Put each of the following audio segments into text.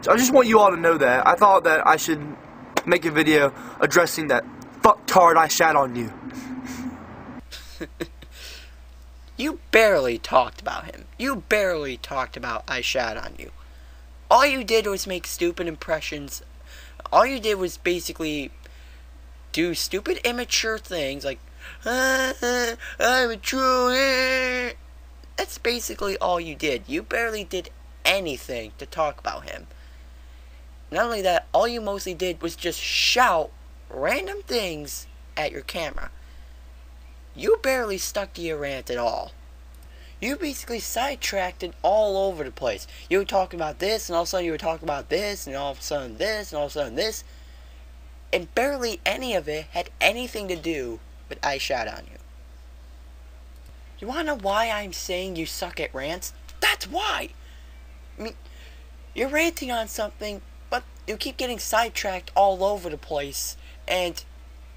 So I just want you all to know that. I thought that I should make a video addressing that fucktard I shat on you. You barely talked about him. You barely talked about I shat on you. All you did was make stupid impressions. All you did was basically do stupid immature things like, I'm a troll. That's basically all you did. You barely did anything to talk about him. Not only that, all you mostly did was just shout random things at your camera. You barely stuck to your rant at all. You basically sidetracked it all over the place. You were talking about this, and all of a sudden you were talking about this, and all of a sudden this, and all of a sudden this. And barely any of it had anything to do with I shat on you. You wanna know why I'm saying you suck at rants? That's why! I mean, you're ranting on something, but you keep getting sidetracked all over the place, and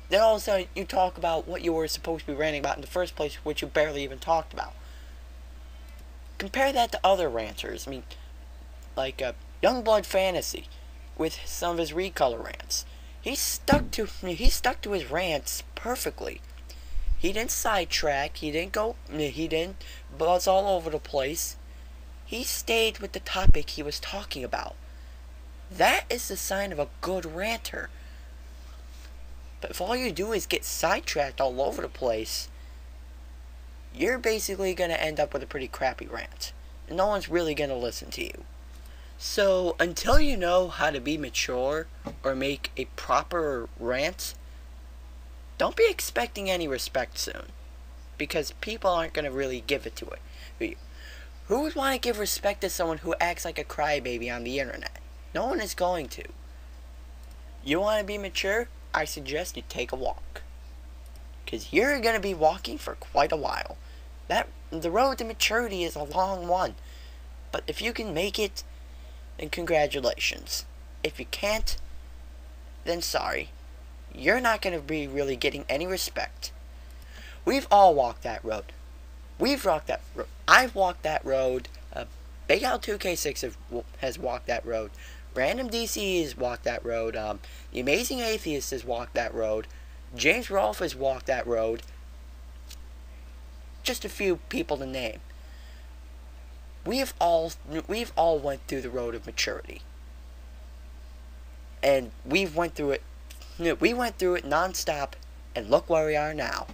then all of a sudden you talk about what you were supposed to be ranting about in the first place, which you barely even talked about. Compare that to other ranters. I mean, like Youngblood Fantasy, with some of his recolor rants. He stuck to his rants perfectly. He didn't sidetrack. He didn't buzz all over the place. He stayed with the topic he was talking about. That is the sign of a good ranter. But if all you do is get sidetracked all over the place, you're basically going to end up with a pretty crappy rant. And no one's really going to listen to you. So, until you know how to be mature or make a proper rant, don't be expecting any respect soon. Because people aren't going to really give it to it. Who would want to give respect to someone who acts like a crybaby on the internet? No one is going to. You want to be mature? I suggest you take a walk. Because you're going to be walking for quite a while. The road to maturity is a long one. But if you can make it, then congratulations. If you can't, then sorry. You're not going to be really getting any respect. We've all walked that road. We've walked that road. I've walked that road. Big Al 2K6 has walked that road. Random DC has walked that road. The Amazing Atheist has walked that road. James Rolfe has walked that road. Just a few people to name. We've all went through the road of maturity. And we went through it non-stop, and look where we are now.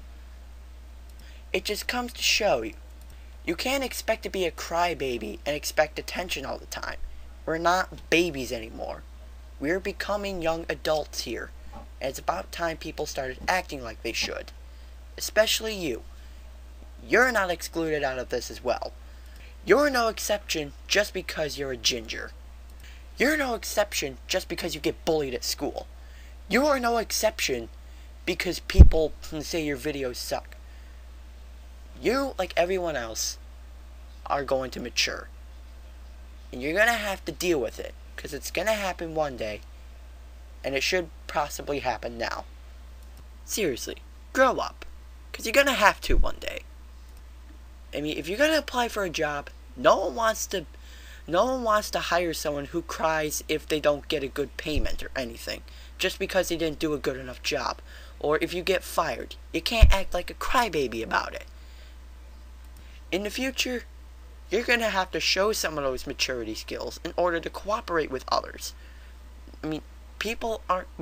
It just comes to show you. You can't expect to be a crybaby and expect attention all the time. We're not babies anymore. We're becoming young adults here. And it's about time people started acting like they should. Especially you. You're not excluded out of this as well. You're no exception just because you're a ginger. You're no exception just because you get bullied at school. You're no exception because people say your videos suck. You, like everyone else, are going to mature. And you're going to have to deal with it. Because it's going to happen one day. And it should possibly happen now. Seriously, grow up. Because you're going to have to one day. I mean, if you're going to apply for a job, no one wants to hire someone who cries if they don't get a good payment or anything. Just because they didn't do a good enough job. Or if you get fired, you can't act like a crybaby about it. In the future, you're going to have to show some of those maturity skills in order to cooperate with others. I mean,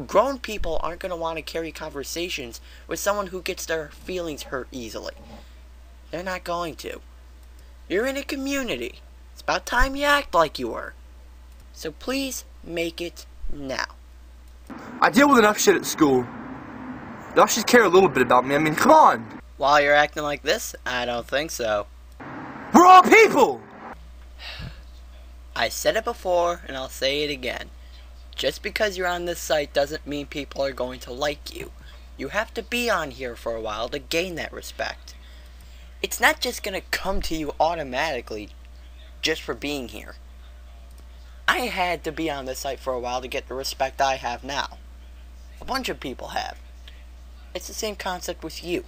grown people aren't going to want to carry conversations with someone who gets their feelings hurt easily. They're not going to. You're in a community. It's about time you act like you were. So please make it now. I deal with enough shit at school. Y'all should care a little bit about me. I mean, come on. While you're acting like this, I don't think so. We're all people! I said it before, and I'll say it again. Just because you're on this site doesn't mean people are going to like you. You have to be on here for a while to gain that respect. It's not just going to come to you automatically just for being here. I had to be on this site for a while to get the respect I have now. A bunch of people have. It's the same concept with you.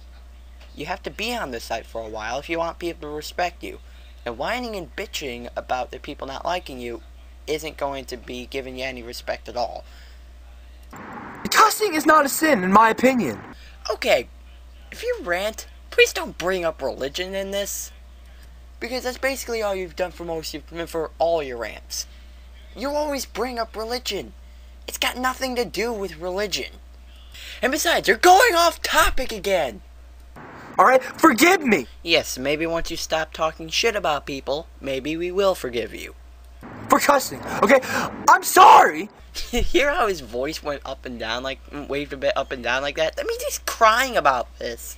You have to be on this site for a while if you want people to respect you. And whining and bitching about the people not liking you isn't going to be giving you any respect at all. Cussing is not a sin, in my opinion. Okay, if you rant, please don't bring up religion in this. Because that's basically all you've done for all your rants. You always bring up religion. It's got nothing to do with religion. And besides, you're going off topic again. Alright, forgive me. Yes, maybe once you stop talking shit about people, maybe we will forgive you. For cussing, okay? I'm sorry. Hear how his voice went up and down, like, waved a bit up and down like that? That means he's crying about this.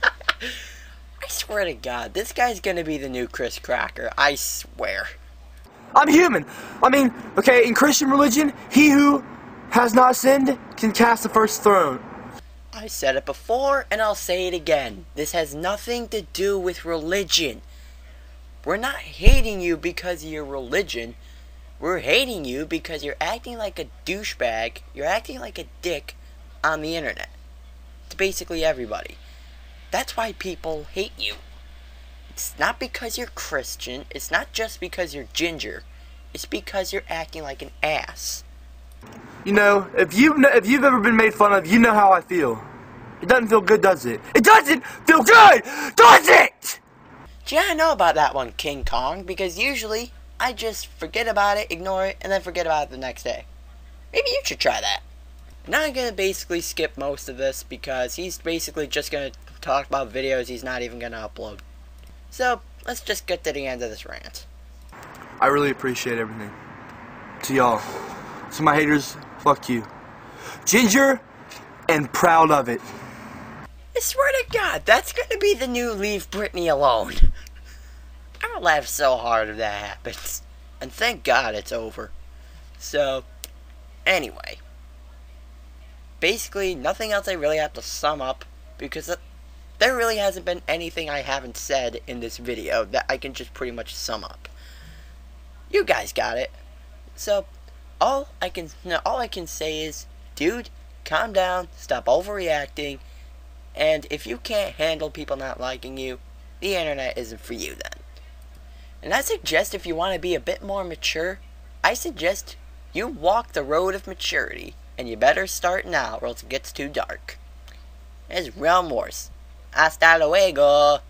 I swear to God, this guy's gonna be the new Chris Cracker. I swear. I'm human. I mean, okay, in Christian religion, he who has not sinned can cast the first stone. I said it before, and I'll say it again. This has nothing to do with religion. We're not hating you because of your religion. We're hating you because you're acting like a douchebag. You're acting like a dick on the internet. To basically everybody. That's why people hate you. It's not because you're Christian. It's not just because you're ginger. It's because you're acting like an ass. You know, if you've ever been made fun of, you know how I feel. It doesn't feel good, does it? It doesn't feel good, does it? Yeah, I know about that one, King Kong, because usually I just forget about it, ignore it, and then forget about it the next day. Maybe you should try that. Now I'm going to basically skip most of this because he's basically just going to talk about videos he's not even going to upload. So, let's just get to the end of this rant. I really appreciate everything. To y'all. To my haters, fuck you. Ginger and proud of it. I swear to God, that's going to be the new Leave Britney Alone. I'm going to laugh so hard if that happens. And thank God it's over. So, anyway. Basically, nothing else I really have to sum up, because there really hasn't been anything I haven't said in this video that I can just pretty much sum up. You guys got it. So, all I can say is, dude, calm down, stop overreacting, and if you can't handle people not liking you, the internet isn't for you then. And I suggest if you want to be a bit more mature, I suggest you walk the road of maturity, and you better start now or else it gets too dark. It's Realm Wars. Hasta luego!